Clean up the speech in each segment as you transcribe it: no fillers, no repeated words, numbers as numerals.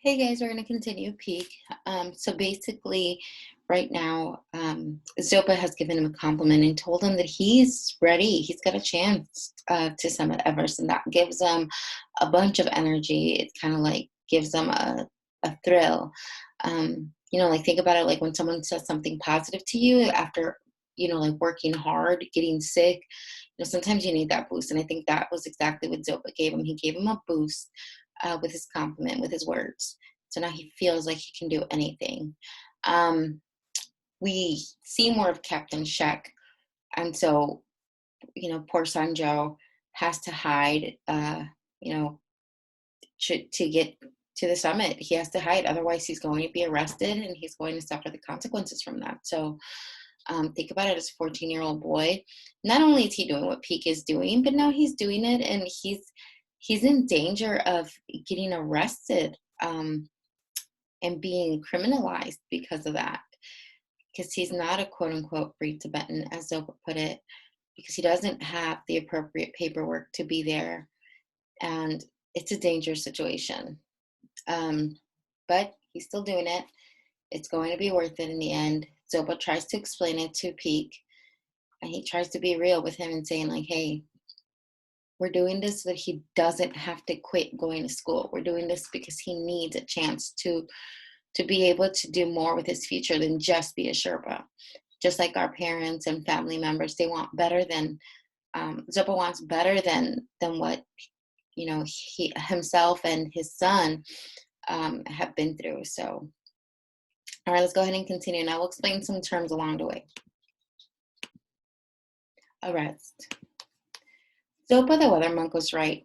Hey guys, we're going to continue peak. So basically, right now, Zopa has given him a compliment and told him that he's ready. He's got a chance to summit Everest, and that gives him a bunch of energy. It kind of like gives him a thrill. Like think about it like when someone says something positive to you after, like working hard, getting sick. Sometimes you need that boost. And I think that was exactly what Zopa gave him. He gave him a boost with his compliment, with his words. So now he feels like he can do anything. Um, we see more of Captain Shek, and so poor Sanjo has to hide. You know, to get to the summit, he has to hide. Otherwise, he's going to be arrested, and he's going to suffer the consequences from that. So think about it as a 14-year-old boy. Not only is he doing what Peak is doing, but now he's doing it, and he's in danger of getting arrested. And being criminalized because of that. Because he's not a quote unquote free Tibetan, as Zopa put it, because he doesn't have the appropriate paperwork to be there. And it's a dangerous situation. But he's still doing it. It's going to be worth it in the end. Zopa tries to explain it to Peak, and he tries to be real with him and saying, like, hey, we're doing this so that he doesn't have to quit going to school. We're doing this because he needs a chance to be able to do more with his future than just be a Sherpa. Just like our parents and family members, they want better than Zopa wants better than what he himself and his son have been through. So, all right, let's go ahead and continue. And I will explain some terms along the way. Arrest. Zopa the weather monk was right.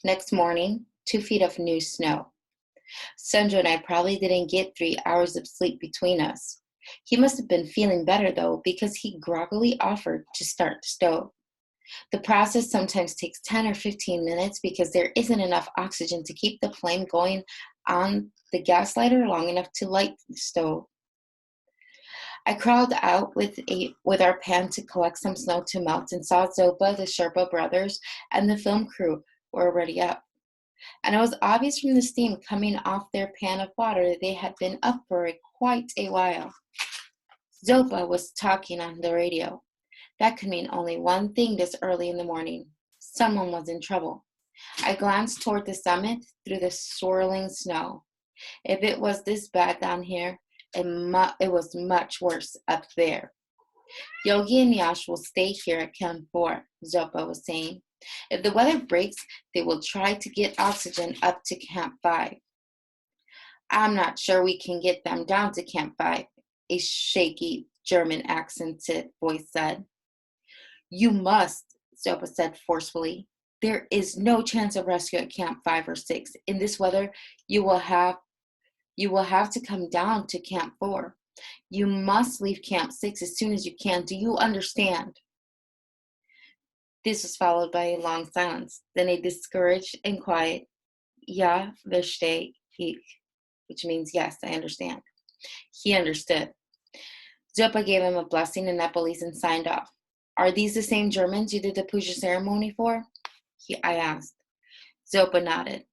Next morning, 2 feet of new snow. Sanjo and I probably didn't get 3 hours of sleep between us. He must have been feeling better, though, because he groggily offered to start the stove. The process sometimes takes 10 or 15 minutes because there isn't enough oxygen to keep the flame going on the gas lighter long enough to light the stove. I crawled out with our pan to collect some snow to melt and saw Zopa, the Sherpa brothers, and the film crew were already up. And it was obvious from the steam coming off their pan of water that they had been up for quite a while. Zopa was talking on the radio. That could mean only one thing this early in the morning. Someone was in trouble. I glanced toward the summit through the swirling snow. If it was this bad down here, it was much worse up there. Yogi and Yash will stay here at Camp 4, Zopa was saying. If the weather breaks, they will try to get oxygen up to Camp 5. I'm not sure we can get them down to Camp 5, a shaky German accented voice said. You must, Zopa said forcefully. There is no chance of rescue at Camp 5 or 6. In this weather, you will have to come down to Camp 4. You must leave Camp 6 as soon as you can. Do you understand? This was followed by a long silence, then a discouraged and quiet, Ja, verstehe ich, which means yes, I understand. He understood. Zopa gave him a blessing in Nepalese and signed off. Are these the same Germans you did the puja ceremony for? I asked. Zopa nodded.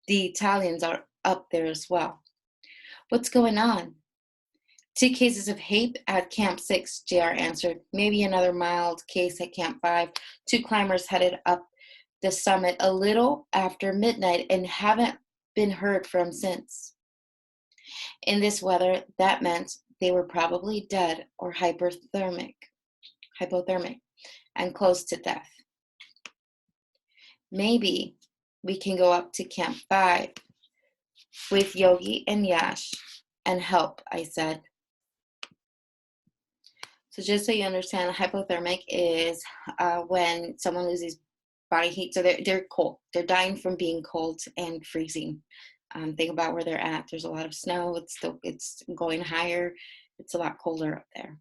The Italians are up there as well. What's going on? 2 cases of HAPE at Camp 6, JR answered. Maybe another mild case at Camp 5. 2 climbers headed up the summit a little after midnight and haven't been heard from since. In this weather, that meant they were probably dead or hypothermic, and close to death. Maybe we can go up to Camp 5 with Yogi and Yash and help, I said. So just so you understand, hypothermic is when someone loses body heat. So they're cold. They're dying from being cold and freezing. Think about where they're at. There's a lot of snow. It's going higher. It's a lot colder up there.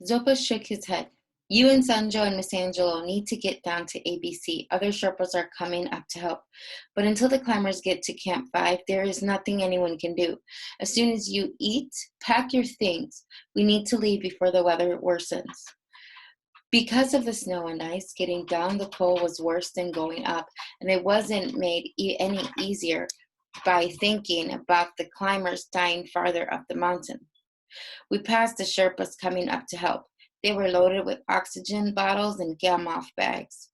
Zopa shook his head. You and Sanjo and Miss Angelo need to get down to ABC. Other Sherpas are coming up to help. But until the climbers get to Camp 5, there is nothing anyone can do. As soon as you eat, pack your things. We need to leave before the weather worsens. Because of the snow and ice, getting down the pole was worse than going up, and it wasn't made any easier by thinking about the climbers dying farther up the mountain. We passed the Sherpas coming up to help. They were loaded with oxygen bottles and Gamoff bags.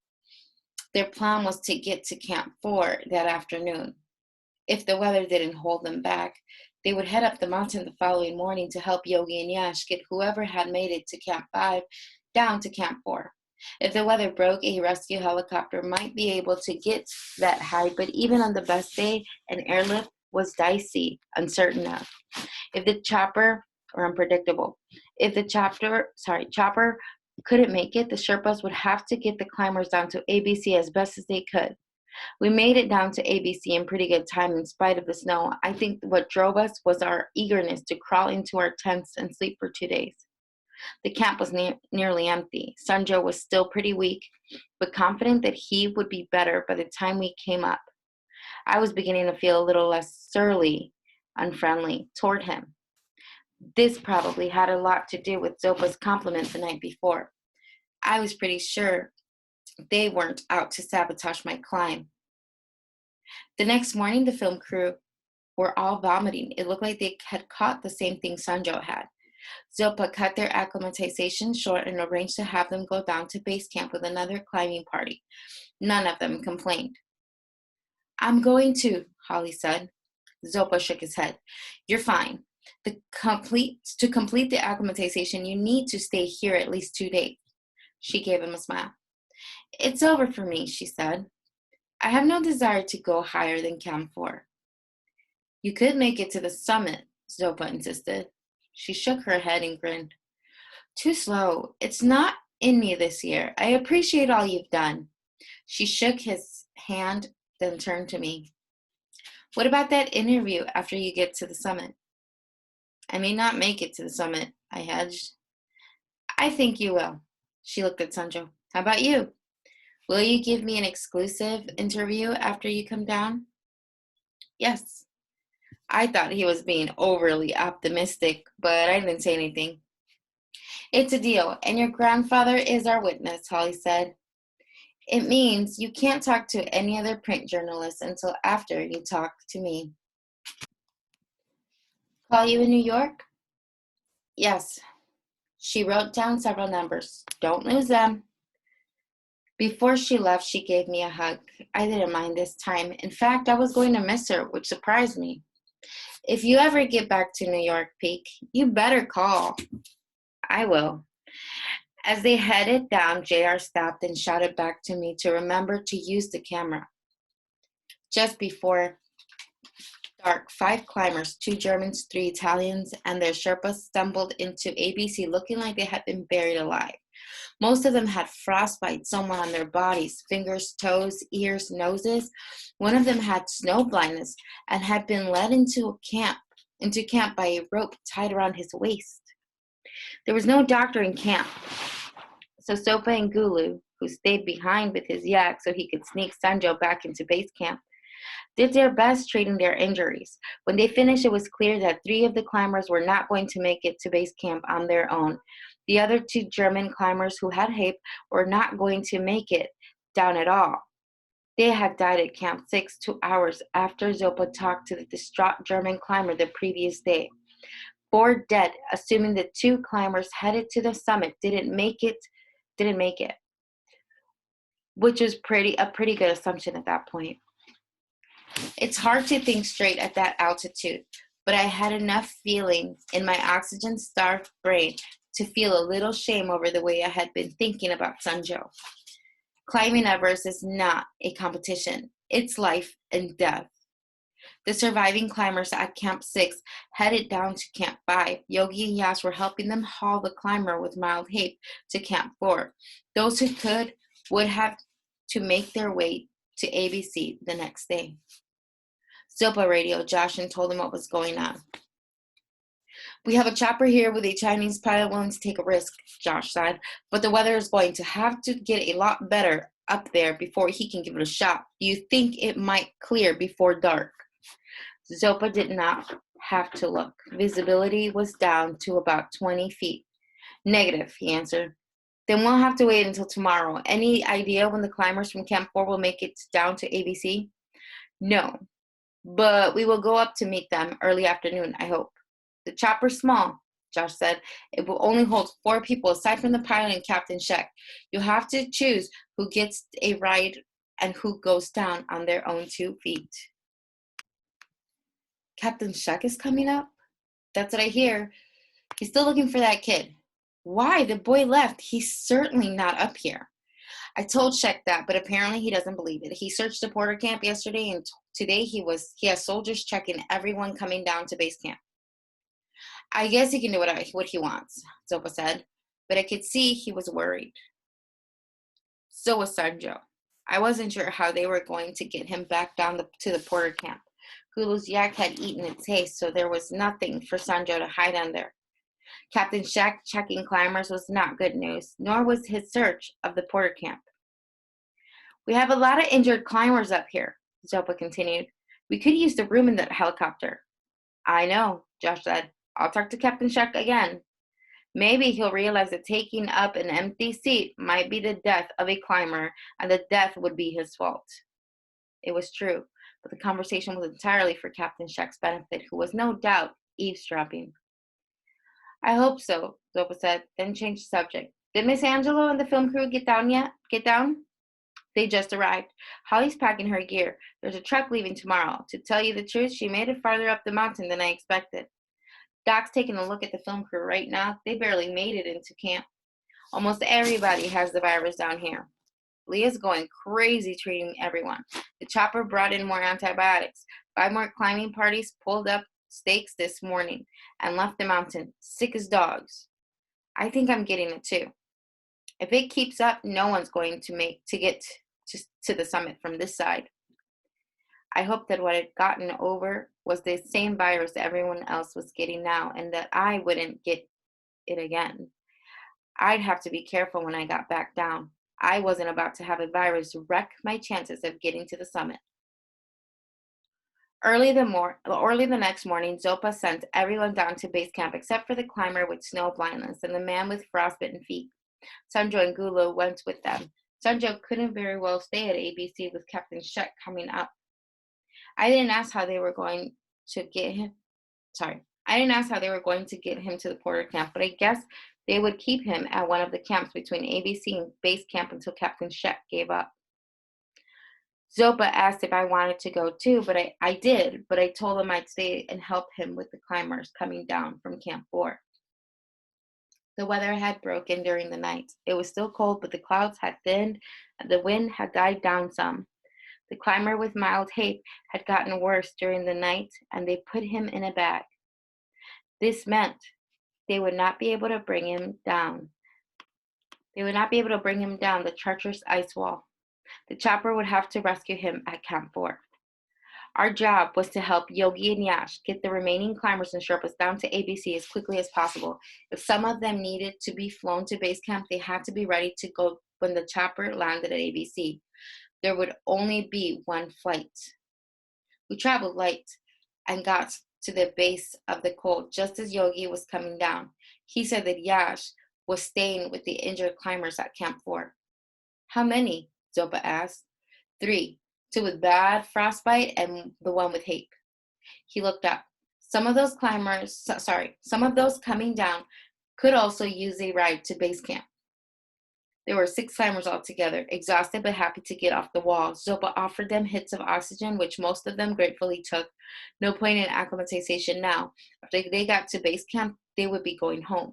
Their plan was to get to Camp 4 that afternoon. If the weather didn't hold them back, they would head up the mountain the following morning to help Yogi and Yash get whoever had made it to Camp 5 down to Camp 4. If the weather broke, a rescue helicopter might be able to get that high, but even on the best day, an airlift was dicey, uncertain of. If the chopper, or unpredictable, if the chopper couldn't make it, the Sherpas would have to get the climbers down to ABC as best as they could. We made it down to ABC in pretty good time in spite of the snow. I think what drove us was our eagerness to crawl into our tents and sleep for 2 days. The camp was nearly empty. Sanjo was still pretty weak, but confident that he would be better by the time we came up. I was beginning to feel a little less surly, unfriendly toward him. This probably had a lot to do with Zopa's compliment the night before. I was pretty sure they weren't out to sabotage my climb. The next morning, the film crew were all vomiting. It looked like they had caught the same thing Sanjo had. Zopa cut their acclimatization short and arranged to have them go down to base camp with another climbing party. None of them complained. I'm going to, Holly said. Zopa shook his head. You're fine. To complete the acclimatization, you need to stay here at least 2 days. She gave him a smile. It's over for me, she said. I have no desire to go higher than Camp 4. You could make it to the summit, Zopa insisted. She shook her head and grinned. Too slow. It's not in me this year. I appreciate all you've done. She shook his hand, then turned to me. What about that interview after you get to the summit? I may not make it to the summit, I hedged. I think you will. She looked at Sanjo. How about you? Will you give me an exclusive interview after you come down? Yes. I thought he was being overly optimistic, but I didn't say anything. It's a deal, and your grandfather is our witness, Holly said. It means you can't talk to any other print journalist until after you talk to me. Call you in New York? Yes. She wrote down several numbers. Don't lose them. Before she left, she gave me a hug. I didn't mind this time. In fact, I was going to miss her, which surprised me. If you ever get back to New York, Peak, you better call. I will. As they headed down, JR stopped and shouted back to me to remember to use the camera. Just before dark, 5 climbers, 2 Germans, 3 Italians, and their Sherpas stumbled into ABC looking like they had been buried alive. Most of them had frostbite somewhere on their bodies, fingers, toes, ears, noses. One of them had snow blindness and had been led into camp by a rope tied around his waist. There was no doctor in camp, so Sopa and Gulu, who stayed behind with his yak so he could sneak Sanjo back into base camp, did their best treating their injuries. When they finished, it was clear that 3 of the climbers were not going to make it to base camp on their own. The other 2 German climbers who had HAPE were not going to make it down at all. They had died at Camp 6 2 hours after Zopa talked to the distraught German climber the previous day. 4 dead, assuming the 2 climbers headed to the summit didn't make it, which was a pretty good assumption at that point. It's hard to think straight at that altitude, but I had enough feeling in my oxygen-starved brain to feel a little shame over the way I had been thinking about Sanjo. Climbing Everest is not a competition. It's life and death. The surviving climbers at Camp 6 headed down to Camp 5. Yogi and Yash were helping them haul the climber with mild HAPE to Camp 4. Those who could would have to make their way to ABC the next day. Zopa radioed Josh and told him what was going on. We have a chopper here with a Chinese pilot willing to take a risk, Josh said, but the weather is going to have to get a lot better up there before he can give it a shot. Do you think it might clear before dark? Zopa did not have to look. Visibility was down to about 20 feet. Negative, he answered. Then we'll have to wait until tomorrow. Any idea when the climbers from Camp 4 will make it down to ABC? No, but we will go up to meet them early afternoon, I hope. The chopper's small, Josh said. It will only hold 4 people aside from the pilot and Captain Sheck. You'll have to choose who gets a ride and who goes down on their own 2 feet. Captain Sheck is coming up? That's what I hear. He's still looking for that kid. Why? The boy left. He's certainly not up here. I told Sheck that, but apparently he doesn't believe it. He searched the Porter camp yesterday, and today he has soldiers checking everyone coming down to base camp. I guess he can do what he wants, Zopa said, but I could see he was worried. So was Sanjo. I wasn't sure how they were going to get him back down to the Porter camp. Gulu's yak had eaten its haste, so there was nothing for Sanjo to hide under. Captain Sheck checking climbers was not good news, nor was his search of the Porter camp. We have a lot of injured climbers up here, Zopa continued. We could use the room in that helicopter. I know, Josh said. I'll talk to Captain Sheck again. Maybe he'll realize that taking up an empty seat might be the death of a climber, and the death would be his fault. It was true, but the conversation was entirely for Captain Sheck's benefit, who was no doubt eavesdropping. I hope so, Zopa said, then changed the subject. Did Miss Angelo and the film crew get down yet? They just arrived. Holly's packing her gear. There's a truck leaving tomorrow. To tell you the truth, she made it farther up the mountain than I expected. Doc's taking a look at the film crew right now. They barely made it into camp. Almost everybody has the virus down here. Leah's going crazy treating everyone. The chopper brought in more antibiotics. 5 more climbing parties pulled up stakes this morning and left the mountain, sick as dogs. I think I'm getting it too. If it keeps up, no one's going to get to the summit from this side. I hope that what had gotten over was the same virus that everyone else was getting now, and that I wouldn't get it again. I'd have to be careful when I got back down. I wasn't about to have a virus wreck my chances of getting to the summit. Early the next morning, Zopa sent everyone down to base camp except for the climber with snow blindness and the man with frostbitten feet. Sanjo and Gulu went with them. Sanjo couldn't very well stay at ABC with Captain Sheck coming up. I didn't ask how they were going to get him to the Porter camp, but I guess they would keep him at one of the camps between ABC and base camp until Captain Sheck gave up. Zopa asked if I wanted to go too, but I did, but I told him I'd stay and help him with the climbers coming down from Camp 4. The weather had broken during the night. It was still cold, but the clouds had thinned and the wind had died down some. The climber with mild hape had gotten worse during the night, and they put him in a bag. This meant they would not be able to bring him down. The treacherous ice wall. The chopper would have to rescue him at Camp 4. Our job was to help Yogi and Yash get the remaining climbers and Sherpas down to ABC as quickly as possible. If some of them needed to be flown to base camp, they had to be ready to go when the chopper landed at ABC. There would only be one flight. We traveled light and got to the base of the col just as Yogi was coming down. He said that Yash was staying with the injured climbers at Camp 4. How many? Zopa asked. 3, 2 with bad frostbite and the one with hape. He looked up. Some of those coming down could also use a ride to base camp. There were 6 climbers altogether, exhausted but happy to get off the wall. Zopa offered them hits of oxygen, which most of them gratefully took. No point in acclimatization now. After they got to base camp, they would be going home.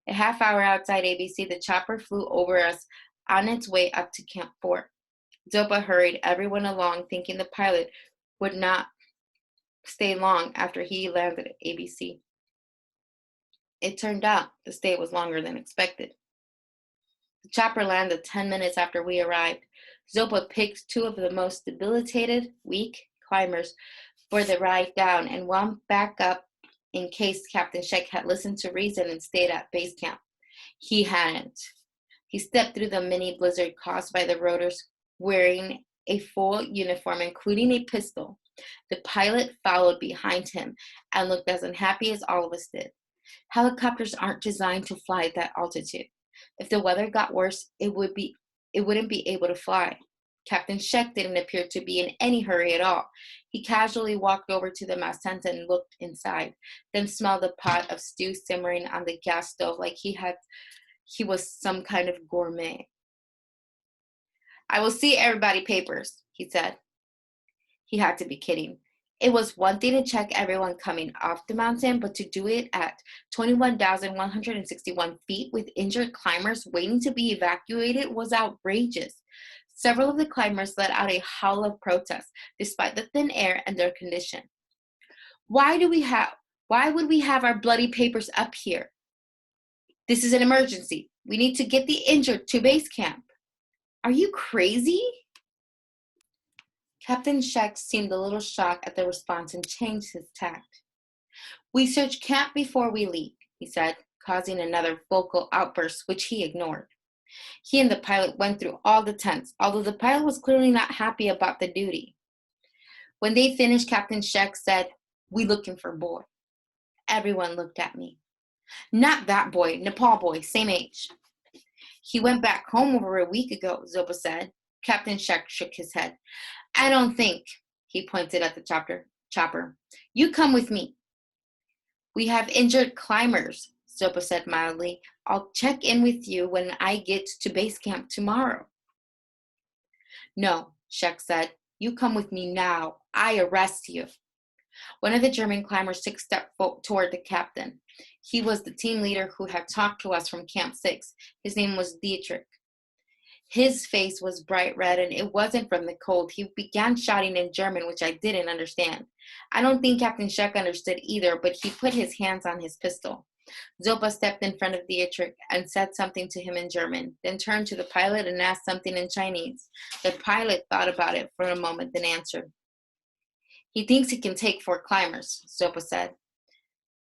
A half hour outside ABC, the chopper flew over us on its way up to Camp 4. Zopa hurried everyone along, thinking the pilot would not stay long after he landed at ABC. It turned out the stay was longer than expected. The chopper landed 10 minutes after we arrived. Zopa picked 2 of the most debilitated, weak climbers for the ride down and one back up in case Captain Sheck had listened to reason and stayed at base camp. He hadn't. He stepped through the mini blizzard caused by the rotors wearing a full uniform, including a pistol. The pilot followed behind him and looked as unhappy as all of us did. Helicopters aren't designed to fly at that altitude. If the weather got worse, it wouldn't be able to fly. Captain Shek didn't appear to be in any hurry at all. He casually walked over to the mess tent and looked inside, then smelled a pot of stew simmering on the gas stove like he was some kind of gourmet. "I will see everybody papers," he said. He had to be kidding. It was one thing to check everyone coming off the mountain, but to do it at 21,161 feet with injured climbers waiting to be evacuated was outrageous. Several of the climbers let out a howl of protest, despite the thin air and their condition. Why would we have our bloody papers up here? This is an emergency. We need to get the injured to base camp. Are you crazy? Captain Shek seemed a little shocked at the response and changed his tact. "We search camp before we leave," he said, causing another vocal outburst, which he ignored. He and the pilot went through all the tents, although the pilot was clearly not happy about the duty. When they finished, Captain Shek said, "We looking for boy." Everyone looked at me. "Not that boy, Nepal boy, same age." "He went back home over a week ago," Zopa said. Captain Shek shook his head. "I don't think," he pointed at the chopper. "You come with me." "We have injured climbers," Zopa said mildly. "I'll check in with you when I get to base camp tomorrow." "No," Shek said. "You come with me now. I arrest you." One of the German climbers took a step toward the captain. He was the team leader who had talked to us from Camp 6. His name was Dietrich. His face was bright red, and it wasn't from the cold. He began shouting in German, which I didn't understand. I don't think Captain Shek understood either, but he put his hands on his pistol. Zopa stepped in front of Dietrich and said something to him in German, then turned to the pilot and asked something in Chinese. The pilot thought about it for a moment, then answered. "He thinks he can take 4 climbers," Zopa said.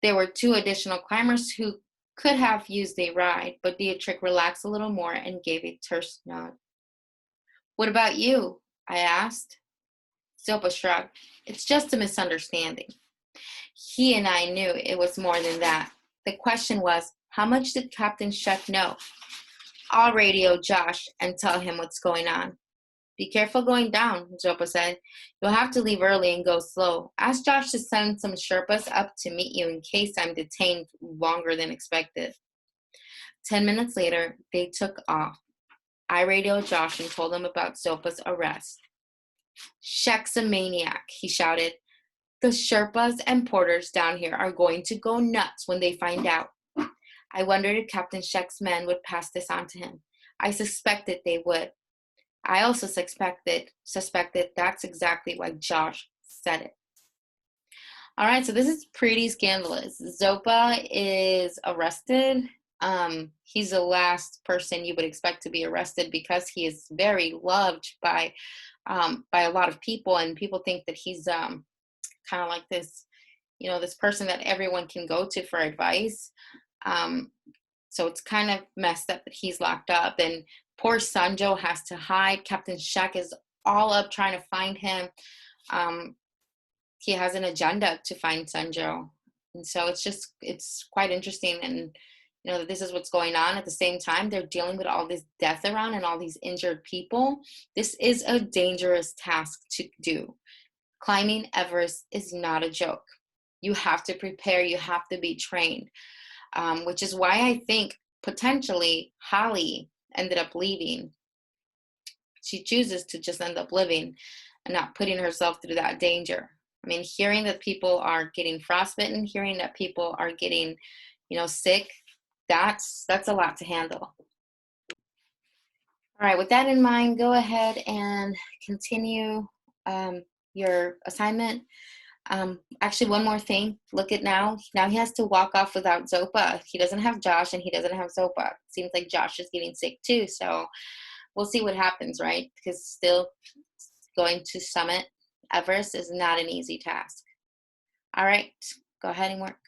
There were 2 additional climbers who could have used a ride, but Dietrich relaxed a little more and gave a terse nod. "What about you?" I asked. Zopa shrugged. "It's just a misunderstanding." He and I knew it was more than that. The question was, how much did Captain Shek know? "I'll radio Josh and tell him what's going on." "Be careful going down," Zopa said. "You'll have to leave early and go slow. Ask Josh to send some Sherpas up to meet you in case I'm detained longer than expected." 10 minutes later, they took off. I radioed Josh and told him about Zopa's arrest. "Shek's a maniac," he shouted. "The Sherpas and porters down here are going to go nuts when they find out." I wondered if Captain Shek's men would pass this on to him. I suspected they would. I also suspected that's exactly why Josh said it. All right, so this is pretty scandalous. Zopa is arrested. He's the last person you would expect to be arrested because he is very loved by a lot of people, and people think that he's kind of like this, this person that everyone can go to for advice. So it's kind of messed up that he's locked up, and poor Sanjo has to hide. Captain Shek is all up trying to find him. He has an agenda to find Sanjo. And so it's quite interesting. And, that this is what's going on. At the same time, they're dealing with all this death around and all these injured people. This is a dangerous task to do. Climbing Everest is not a joke. You have to prepare. You have to be trained, which is why I think potentially Holly ended up leaving. She chooses to just end up living and not putting herself through that danger. I mean, hearing that people are getting frostbitten, hearing that people are getting, sick, that's a lot to handle. All right, with that in mind, go ahead and continue your assignment. Actually, one more thing. Look at now. Now he has to walk off without Zopa. He doesn't have Josh, and he doesn't have Zopa. Seems like Josh is getting sick too. So we'll see what happens, right? Because still going to summit Everest is not an easy task. All right, go ahead and work.